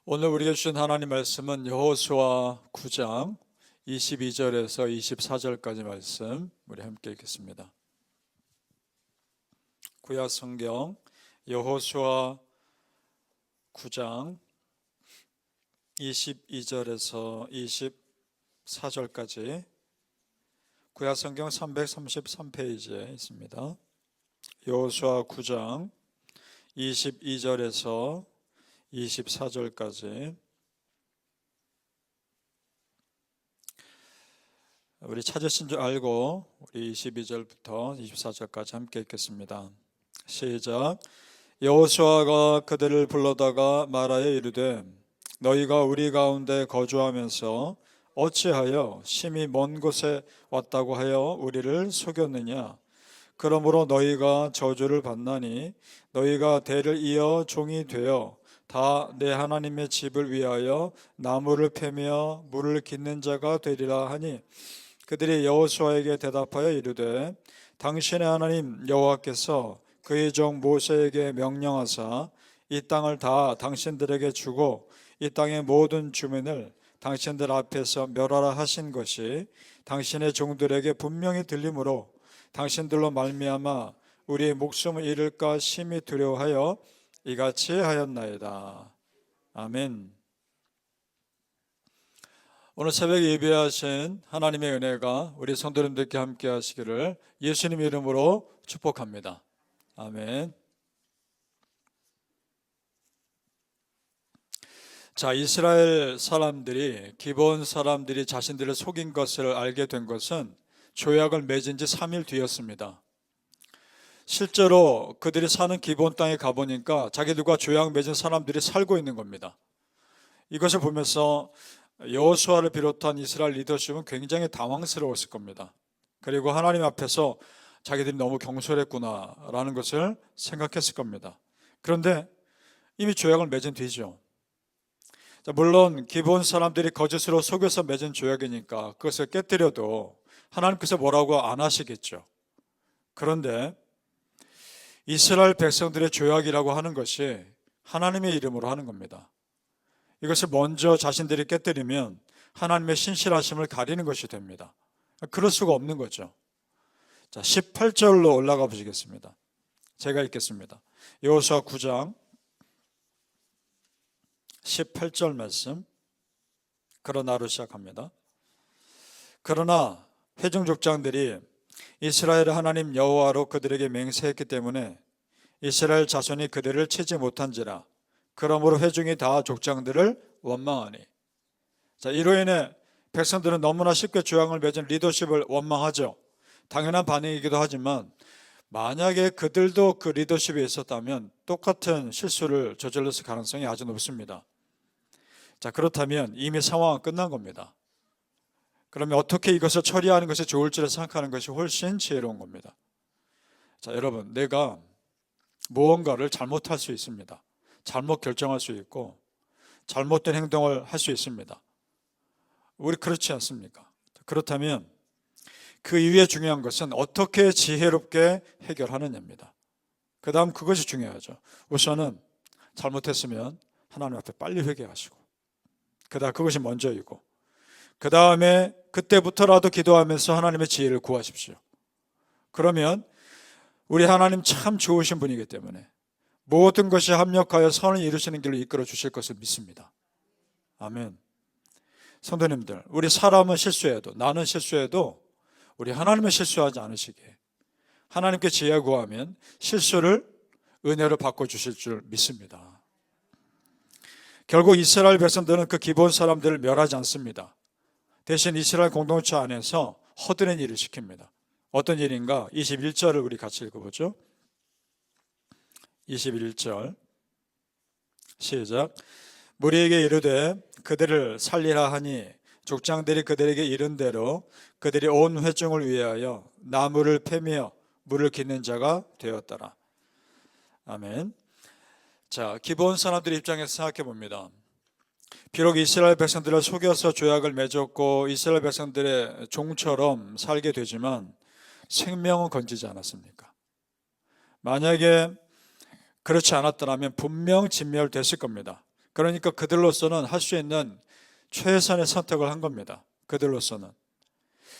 오늘 우리에게 주신 하나님 말씀은 여호수아 9장 22절에서 24절까지 말씀 우리 함께 읽겠습니다. 구약 성경 여호수아 9장 22절에서 24절까지 구약 성경 333페이지에 있습니다. 여호수아 9장 22절에서 24절까지 우리 찾으신 줄 알고 우리 22절부터 24절까지 함께 읽겠습니다. 시작. 여호수아가 그들을 불러다가 말하여 이르되 너희가 우리 가운데 거주하면서 어찌하여 심히 먼 곳에 왔다고 하여 우리를 속였느냐. 그러므로 너희가 저주를 받나니 너희가 대를 이어 종이 되어 다 내 하나님의 집을 위하여 나무를 패며 물을 깃는 자가 되리라 하니 그들이 여호수아에게 대답하여 이르되 당신의 하나님 여호와께서 그의 종 모세에게 명령하사 이 땅을 다 당신들에게 주고 이 땅의 모든 주민을 당신들 앞에서 멸하라 하신 것이 당신의 종들에게 분명히 들리므로 당신들로 말미암아 우리의 목숨을 잃을까 심히 두려워하여 이같이 하였나이다. 아멘. 오늘 새벽에 예배하신 하나님의 은혜가 우리 성도님들께 함께 하시기를 예수님 이름으로 축복합니다. 아멘. 자, 이스라엘 사람들이 기브온 사람들이 자신들을 속인 것을 알게 된 것은 조약을 맺은 지 3일 뒤였습니다. 실제로 그들이 사는 기브온 땅에 가보니까 자기들과 조약 맺은 사람들이 살고 있는 겁니다. 이것을 보면서 여호수아를 비롯한 이스라엘 리더십은 굉장히 당황스러웠을 겁니다. 그리고 하나님 앞에서 자기들이 너무 경솔했구나라는 것을 생각했을 겁니다. 그런데 이미 조약을 맺은 뒤죠. 물론 기브온 사람들이 거짓으로 속여서 맺은 조약이니까 그것을 깨뜨려도 하나님께서 뭐라고 안 하시겠죠. 그런데 이스라엘 백성들의 조약이라고 하는 것이 하나님의 이름으로 하는 겁니다. 이것을 먼저 자신들이 깨뜨리면 하나님의 신실하심을 가리는 것이 됩니다. 그럴 수가 없는 거죠. 자, 18절로 올라가 보시겠습니다. 제가 읽겠습니다. 여호수아 9장 18절 말씀. 그러나로 시작합니다. 그러나 회중 족장들이 이스라엘의 하나님 여호와로 그들에게 맹세했기 때문에 이스라엘 자손이 그들을 치지 못한지라. 그러므로 회중이 다 족장들을 원망하니. 자, 이로 인해 백성들은 너무나 쉽게 조약을 맺은 리더십을 원망하죠. 당연한 반응이기도 하지만 만약에 그들도 그 리더십에 있었다면 똑같은 실수를 저질렀을 가능성이 아주 높습니다. 자, 그렇다면 이미 상황은 끝난 겁니다. 그러면 어떻게 이것을 처리하는 것이 좋을지를 생각하는 것이 훨씬 지혜로운 겁니다. 자, 여러분, 내가 무언가를 잘못할 수 있습니다. 잘못 결정할 수 있고 잘못된 행동을 할 수 있습니다. 우리 그렇지 않습니까? 그렇다면 그 이후에 중요한 것은 어떻게 지혜롭게 해결하느냐입니다. 그 다음 그것이 중요하죠. 우선은 잘못했으면 하나님 앞에 빨리 회개하시고 그 다음 그것이 먼저이고 그 다음에 그때부터라도 기도하면서 하나님의 지혜를 구하십시오. 그러면 우리 하나님 참 좋으신 분이기 때문에 모든 것이 합력하여 선을 이루시는 길로 이끌어 주실 것을 믿습니다. 아멘. 성도님들, 우리 사람은 실수해도, 나는 실수해도 우리 하나님은 실수하지 않으시기에 하나님께 지혜 구하면 실수를 은혜로 바꿔주실 줄 믿습니다. 결국 이스라엘 백성들은 그 기브온 사람들을 멸하지 않습니다. 대신 이스라엘 공동체 안에서 허드렛 일을 시킵니다. 어떤 일인가? 21절을 우리 같이 읽어보죠. 21절 시작. 무리에게 이르되 그들을 살리라 하니 족장들이 그들에게 이른 대로 그들이 온 회중을 위하여 나무를 패며 물을 깃는 자가 되었더라. 아멘. 자, 기브온 사람들의 입장에서 생각해 봅니다. 비록 이스라엘 백성들을 속여서 조약을 맺었고 이스라엘 백성들의 종처럼 살게 되지만 생명은 건지지 않았습니까? 만약에 그렇지 않았더라면 분명 진멸됐을 겁니다. 그러니까 그들로서는 할 수 있는 최선의 선택을 한 겁니다. 그들로서는.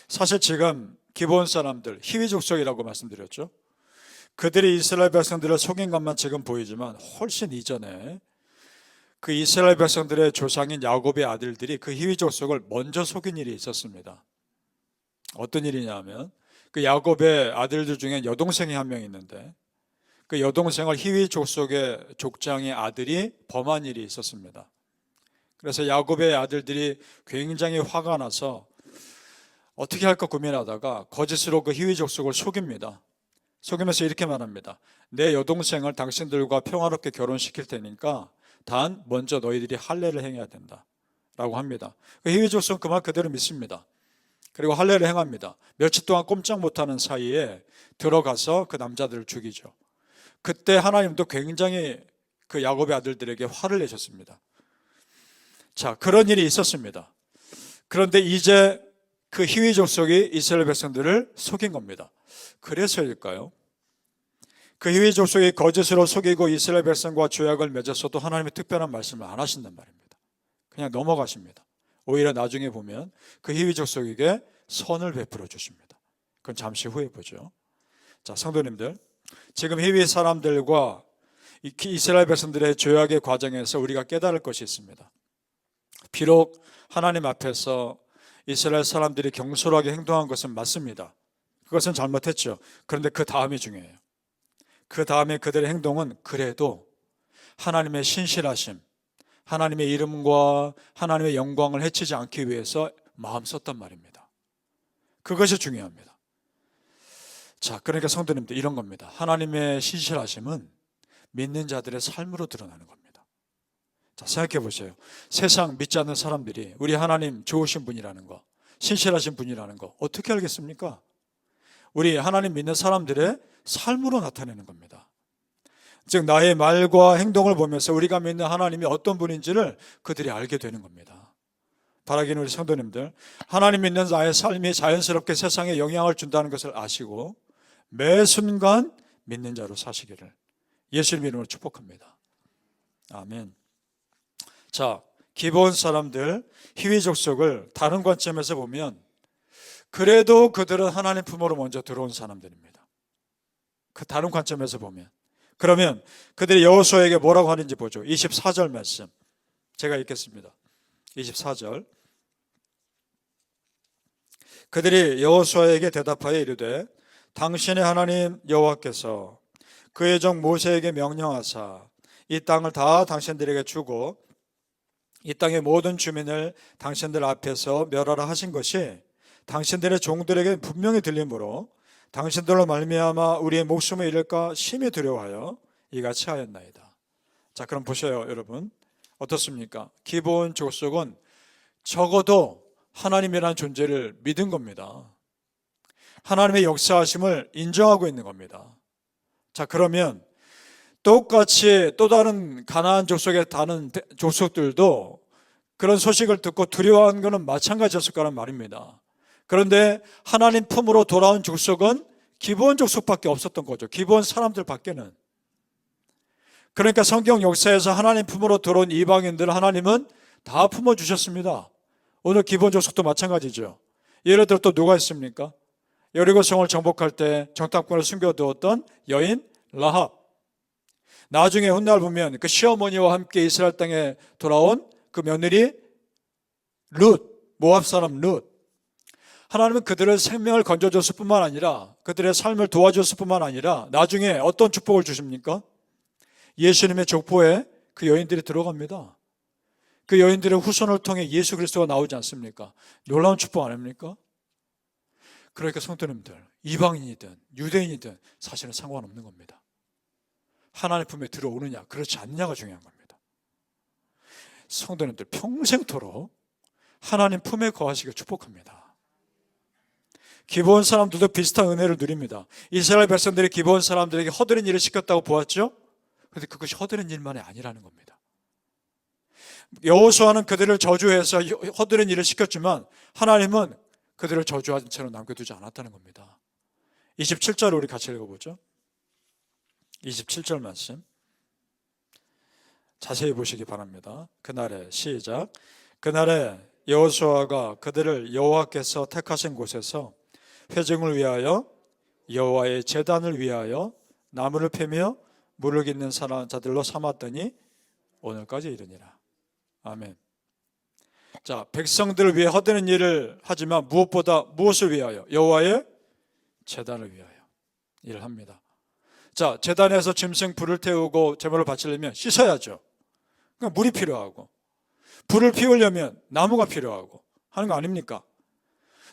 사실 지금 기브온 사람들, 히위 족속이라고 말씀드렸죠. 그들이 이스라엘 백성들을 속인 것만 지금 보이지만 훨씬 이전에 그 이스라엘 백성들의 조상인 야곱의 아들들이 그 히위 족속을 먼저 속인 일이 있었습니다. 어떤 일이냐면 그 야곱의 아들들 중에 여동생이 한 명 있는데 그 여동생을 히위 족속의 족장의 아들이 범한 일이 있었습니다. 그래서 야곱의 아들들이 굉장히 화가 나서 어떻게 할까 고민하다가 거짓으로 그 히위 족속을 속입니다. 속이면서 이렇게 말합니다. 내 여동생을 당신들과 평화롭게 결혼시킬 테니까 단 먼저 너희들이 할례를 행해야 된다 라고 합니다. 그 히위 족속은 그 말 그대로 믿습니다. 그리고 할례를 행합니다. 며칠 동안 꼼짝 못하는 사이에 들어가서 그 남자들을 죽이죠. 그때 하나님도 굉장히 그 야곱의 아들들에게 화를 내셨습니다. 자, 그런 일이 있었습니다. 그런데 이제 그 히위 족속이 이스라엘 백성들을 속인 겁니다. 그래서일까요? 그 히위 족속이 거짓으로 속이고 이스라엘 백성과 조약을 맺었어도 하나님의 특별한 말씀을 안 하신단 말입니다. 그냥 넘어가십니다. 오히려 나중에 보면 그 히위 족속에게 선을 베풀어 주십니다. 그건 잠시 후에 보죠. 자, 성도님들, 지금 히위 사람들과 이스라엘 백성들의 조약의 과정에서 우리가 깨달을 것이 있습니다. 비록 하나님 앞에서 이스라엘 사람들이 경솔하게 행동한 것은 맞습니다. 그것은 잘못했죠. 그런데 그 다음이 중요해요. 그 다음에 그들의 행동은 그래도 하나님의 신실하심, 하나님의 이름과 하나님의 영광을 해치지 않기 위해서 마음 썼단 말입니다. 그것이 중요합니다. 자, 그러니까 성도님들 이런 겁니다. 하나님의 신실하심은 믿는 자들의 삶으로 드러나는 겁니다. 자, 생각해 보세요. 세상 믿지 않는 사람들이 우리 하나님 좋으신 분이라는 거, 신실하신 분이라는 거 어떻게 알겠습니까? 우리 하나님 믿는 사람들의 삶으로 나타내는 겁니다. 즉 나의 말과 행동을 보면서 우리가 믿는 하나님이 어떤 분인지를 그들이 알게 되는 겁니다. 바라기는 우리 성도님들, 하나님 믿는 나의 삶이 자연스럽게 세상에 영향을 준다는 것을 아시고 매 순간 믿는 자로 사시기를 예수님 이름으로 축복합니다. 아멘. 자, 기브온 사람들 히위 족속을 다른 관점에서 보면 그래도 그들은 하나님 품으로 먼저 들어온 사람들입니다. 그 다른 관점에서 보면. 그러면 그들이 여호수아에게 뭐라고 하는지 보죠. 24절 말씀 제가 읽겠습니다. 24절. 그들이 여호수아에게 대답하여 이르되 당신의 하나님 여호와께서 그의 종 모세에게 명령하사 이 땅을 다 당신들에게 주고 이 땅의 모든 주민을 당신들 앞에서 멸하라 하신 것이 당신들의 종들에게 분명히 들리므로 당신들로 말미암아 우리의 목숨을 잃을까 심히 두려워하여 이같이 하였나이다. 자, 그럼 보세요, 여러분. 어떻습니까? 기브온 족속은 적어도 하나님이라는 존재를 믿은 겁니다. 하나님의 역사하심을 인정하고 있는 겁니다. 자, 그러면 똑같이 또 다른 가나안 족속의 다른 족속들도 그런 소식을 듣고 두려워하는 것은 마찬가지였을 거란 말입니다. 그런데 하나님 품으로 돌아온 족속은 기브온 족속밖에 없었던 거죠. 기브온 사람들밖에는. 그러니까 성경 역사에서 하나님 품으로 들어온 이방인들을 하나님은 다 품어주셨습니다. 오늘 기브온 족속도 마찬가지죠. 예를 들어 또 누가 있습니까? 여리고성을 정복할 때 정탐꾼을 숨겨두었던 여인 라합. 나중에 훗날 보면 그 시어머니와 함께 이스라엘 땅에 돌아온 그 며느리 룻, 모압 사람 룻. 하나님은 그들의 생명을 건져줬을 뿐만 아니라 그들의 삶을 도와줬을 뿐만 아니라 나중에 어떤 축복을 주십니까? 예수님의 족보에 그 여인들이 들어갑니다. 그 여인들의 후손을 통해 예수 그리스도가 나오지 않습니까? 놀라운 축복 아닙니까? 그러니까 성도님들, 이방인이든 유대인이든 사실은 상관없는 겁니다. 하나님 품에 들어오느냐 그렇지 않느냐가 중요한 겁니다. 성도님들 평생토록 하나님 품에 거하시길 축복합니다. 기브온 사람들도 비슷한 은혜를 누립니다. 이스라엘 백성들이 기브온 사람들에게 허드렛 일을 시켰다고 보았죠? 그런데 그것이 허드렛 일만이 아니라는 겁니다. 여호수아는 그들을 저주해서 허드렛 일을 시켰지만 하나님은 그들을 저주한 채로 남겨두지 않았다는 겁니다. 27절 우리 같이 읽어보죠. 27절 말씀. 자세히 보시기 바랍니다. 그날에 시작. 그날에 여호수아가 그들을 여호와께서 택하신 곳에서 회중을 위하여 여호와의 제단을 위하여 나무를 패며 물을 깃는 자들로 삼았더니 오늘까지 이르니라. 아멘. 자, 백성들을 위해 허드는 일을 하지만 무엇보다 무엇을 위하여? 여호와의 제단을 위하여 일을 합니다. 자, 제단에서 짐승 불을 태우고 제물을 바치려면 씻어야죠. 그러니까 물이 필요하고, 불을 피우려면 나무가 필요하고 하는 거 아닙니까?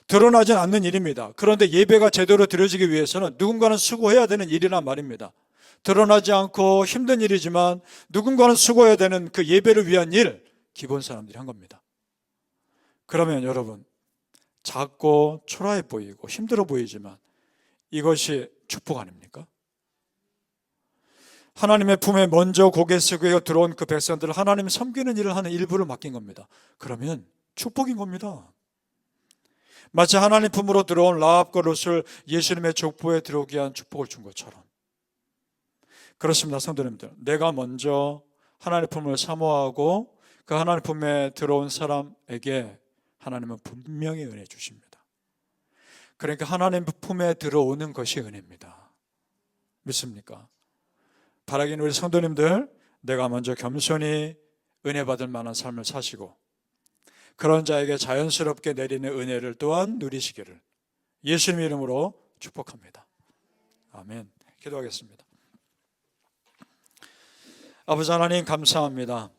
드러나진 않는 일입니다. 그런데 예배가 제대로 드려지기 위해서는 누군가는 수고해야 되는 일이란 말입니다. 드러나지 않고 힘든 일이지만 누군가는 수고해야 되는 그 예배를 위한 일, 기본 사람들이 한 겁니다. 그러면 여러분, 작고 초라해 보이고 힘들어 보이지만 이것이 축복 아닙니까? 하나님의 품에 먼저 고개 숙여 들어온 그 백성들을 하나님 섬기는 일을 하는 일부를 맡긴 겁니다. 그러면 축복인 겁니다. 마치 하나님 품으로 들어온 라합과 롯을 예수님의 족보에 들어오게 한 축복을 준 것처럼. 그렇습니다, 성도님들. 내가 먼저 하나님 품을 사모하고 그 하나님 품에 들어온 사람에게 하나님은 분명히 은혜 주십니다. 그러니까 하나님 품에 들어오는 것이 은혜입니다. 믿습니까? 바라기는 우리 성도님들, 내가 먼저 겸손히 은혜 받을 만한 삶을 사시고 그런 자에게 자연스럽게 내리는 은혜를 또한 누리시기를 예수님 이름으로 축복합니다. 아멘. 기도하겠습니다. 아버지 하나님, 감사합니다.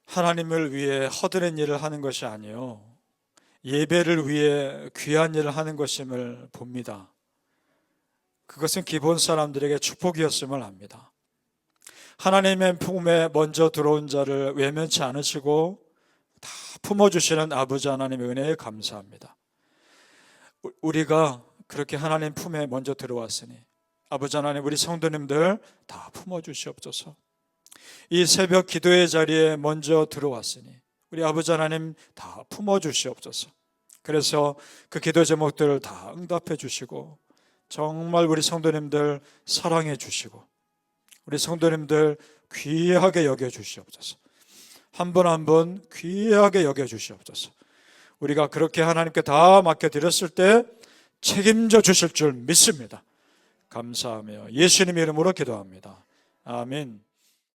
하나님을 위해 허드렛 일을 하는 것이 아니요 예배를 위해 귀한 일을 하는 것임을 봅니다. 그것은 기본 사람들에게 축복이었음을 압니다. 하나님의 품에 먼저 들어온 자를 외면치 않으시고 다 품어주시는 아버지 하나님의 은혜에 감사합니다. 우리가 그렇게 하나님 품에 먼저 들어왔으니 아버지 하나님, 우리 성도님들 다 품어주시옵소서. 이 새벽 기도의 자리에 먼저 들어왔으니 우리 아버지 하나님 다 품어주시옵소서. 그래서 그 기도 제목들을 다 응답해 주시고 정말 우리 성도님들 사랑해 주시고 우리 성도님들 귀하게 여겨 주시옵소서. 한 분 한 분 귀하게 여겨 주시옵소서. 우리가 그렇게 하나님께 다 맡겨드렸을 때 책임져 주실 줄 믿습니다. 감사하며 예수님 이름으로 기도합니다. 아멘.